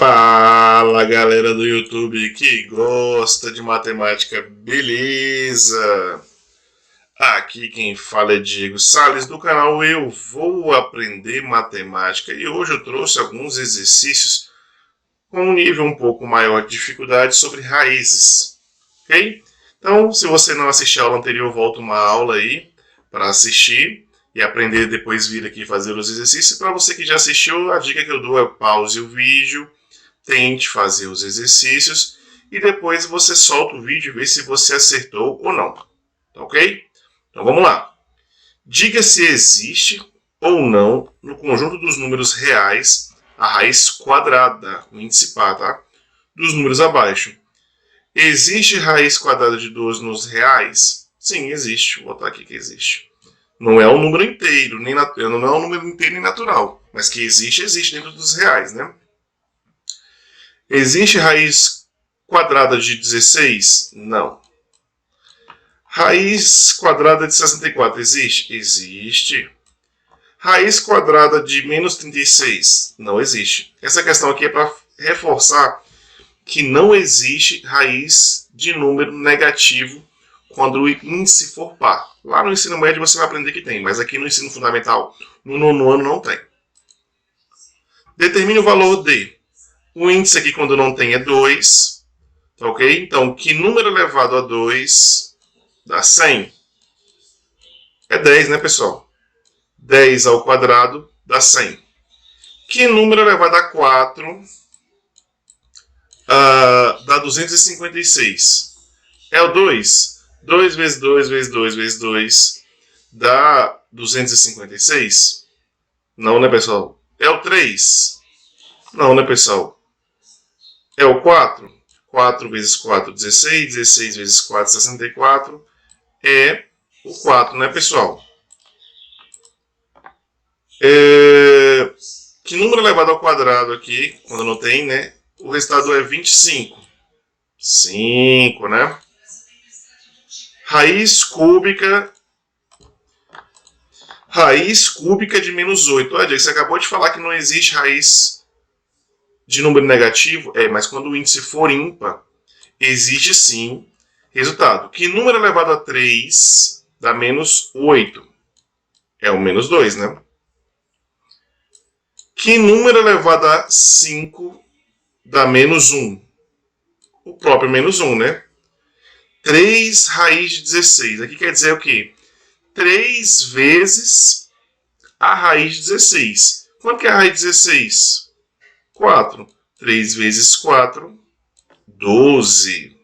Fala galera do YouTube que gosta de matemática, beleza? Aqui quem fala é Diego Salles do canal Eu Vou Aprender Matemática e hoje eu trouxe alguns exercícios com um nível um pouco maior de dificuldade sobre raízes, ok? Então, se você não assistiu a aula anterior, volta uma aula aí para assistir e aprender, depois vir aqui fazer os exercícios. Para você que já assistiu, a dica que eu dou é pause o vídeo, tente fazer os exercícios e depois você solta o vídeo e vê se você acertou ou não, tá ok? Então vamos lá. Diga se existe ou não no conjunto dos números reais a raiz quadrada, o índice par, tá? Dos números abaixo. Existe raiz quadrada de 12 nos reais? Sim, existe. Vou botar aqui que existe. Não é um número inteiro, não é um número inteiro nem natural, mas que existe, existe dentro dos reais, né? Existe raiz quadrada de 16? Não. Raiz quadrada de 64 existe? Existe. Raiz quadrada de menos 36? Não existe. Essa questão aqui é para reforçar que não existe raiz de número negativo quando o índice for par. Lá no ensino médio você vai aprender que tem, mas aqui no ensino fundamental, no nono ano, não tem. Determine o valor de. O índice aqui, quando não tem, é 2. Tá ok? Então, que número elevado a 2 dá 100? É 10, né, pessoal? 10 ao quadrado dá 100. Que número elevado a 4 dá 256? É o 2. 2 vezes 2 vezes 2 vezes 2 dá 256? Não, né, pessoal? É o 3? Não, né, pessoal? É o 4? 4 vezes 4, 16. 16 vezes 4, 64. É o 4, né, pessoal? Que número elevado ao quadrado aqui, quando não tem, né? O resultado é 25. 5, né? Raiz cúbica de menos 8. Olha, você acabou de falar que não existe raiz de número negativo. Mas quando o índice for ímpar, existe sim. Resultado. Que número elevado a 3 dá menos 8? É o menos 2, né? Que número elevado a 5 dá menos 1? O próprio menos 1, né? 3 raiz de 16. Aqui quer dizer o quê? 3 vezes a raiz de 16. Quanto que é a raiz de 16? 4. 3 vezes 4, 12.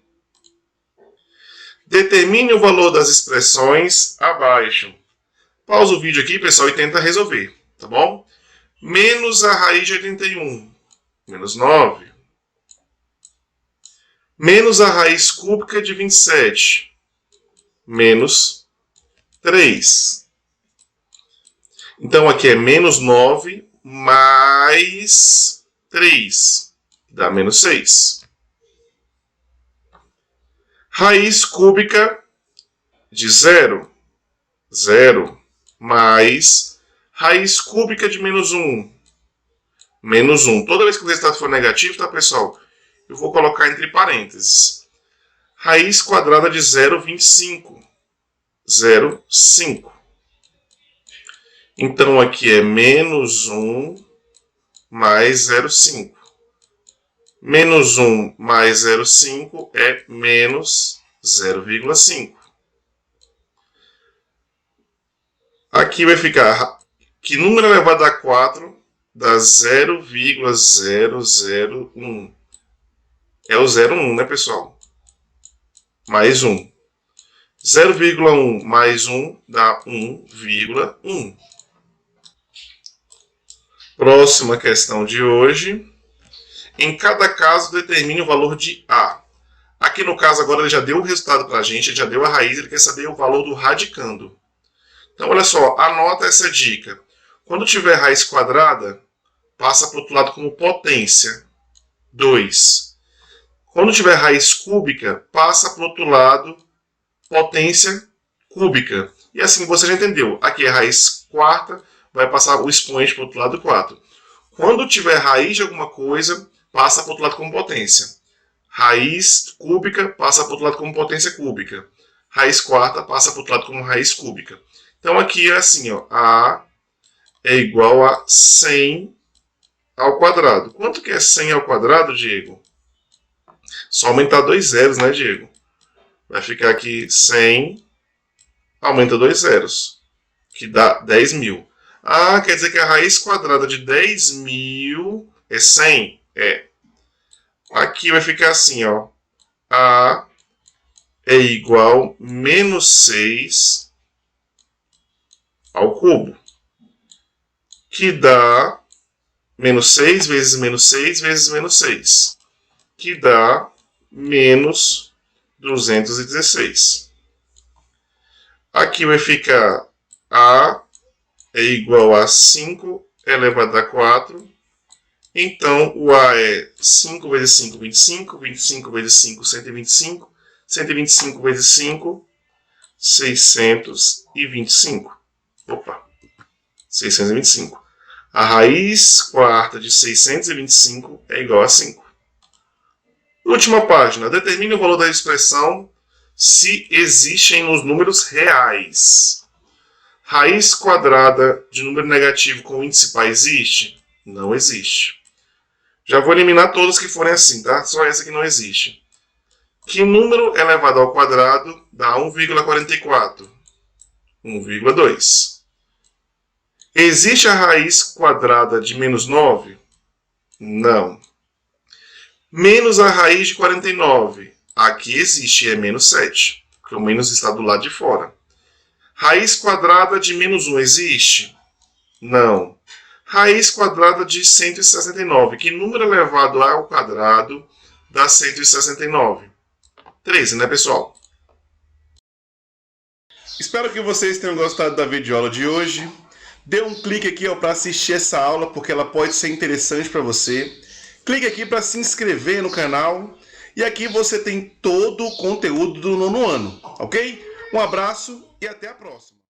Determine o valor das expressões abaixo. Pausa o vídeo aqui, pessoal, e tenta resolver, tá bom? Menos a raiz de 81, menos 9. Menos a raiz cúbica de 27, menos 3. Então aqui é menos 9 mais 3, dá menos 6. Raiz cúbica de 0, 0, mais raiz cúbica de menos 1, menos 1. Toda vez que o resultado for negativo, tá, pessoal? Eu vou colocar entre parênteses. Raiz quadrada de 0,25. 0,5. Então, aqui é menos 1 mais 0,5. Menos 1 mais 0,5 é menos 0,5. Aqui vai ficar que número elevado a 4 dá 0,001. É o 0,1, né, pessoal? Mais 1. 0,1 mais 1 dá 1,1. Próxima questão de hoje. Em cada caso, determine o valor de A. Aqui no caso, agora ele já deu o resultado para a gente, ele já deu a raiz, ele quer saber o valor do radicando. Então, olha só, anota essa dica. Quando tiver raiz quadrada, passa para o outro lado como potência. 2. Quando tiver raiz cúbica, passa para o outro lado, potência cúbica. E assim você já entendeu. Aqui é raiz quarta, vai passar o expoente para o outro lado 4. Quando tiver raiz de alguma coisa, passa para o outro lado como potência. Raiz cúbica passa para o outro lado como potência cúbica. Raiz quarta passa para o outro lado como raiz cúbica. Então aqui é assim, ó, A é igual a 100 ao quadrado. Quanto que é 100 ao quadrado, Diego? Só aumentar 2 zeros, né, Diego? Vai ficar aqui 100, aumenta 2 zeros, que dá 10.000. Ah, quer dizer que a raiz quadrada de 10.000 é 100? É. Aqui vai ficar assim, ó. A é igual a menos 6 ao cubo, que dá menos 6 vezes menos 6 vezes menos 6, que dá menos 216. Aqui vai ficar A é igual a 5 elevado a 4. Então, o A é 5 vezes 5, 25. 25 vezes 5, 125. 125 vezes 5, 625. Opa, 625. A raiz quarta de 625 é igual a 5. Última página. Determine o valor da expressão se existem nos números reais. Raiz quadrada de número negativo com índice par existe? Não existe. Já vou eliminar todas que forem assim, tá? Só essa que não existe. Que número elevado ao quadrado dá 1,44? 1,2. Existe a raiz quadrada de menos 9? Não. Menos a raiz de 49? Aqui existe, é menos 7, porque o menos está do lado de fora. Raiz quadrada de menos 1 existe? Não. Raiz quadrada de 169. Que número elevado ao quadrado dá 169? 13, né, pessoal? Espero que vocês tenham gostado da videoaula de hoje. Dê um clique aqui para assistir essa aula, porque ela pode ser interessante para você. Clique aqui para se inscrever no canal. E aqui você tem todo o conteúdo do 9º ano, ok? Um abraço e até a próxima.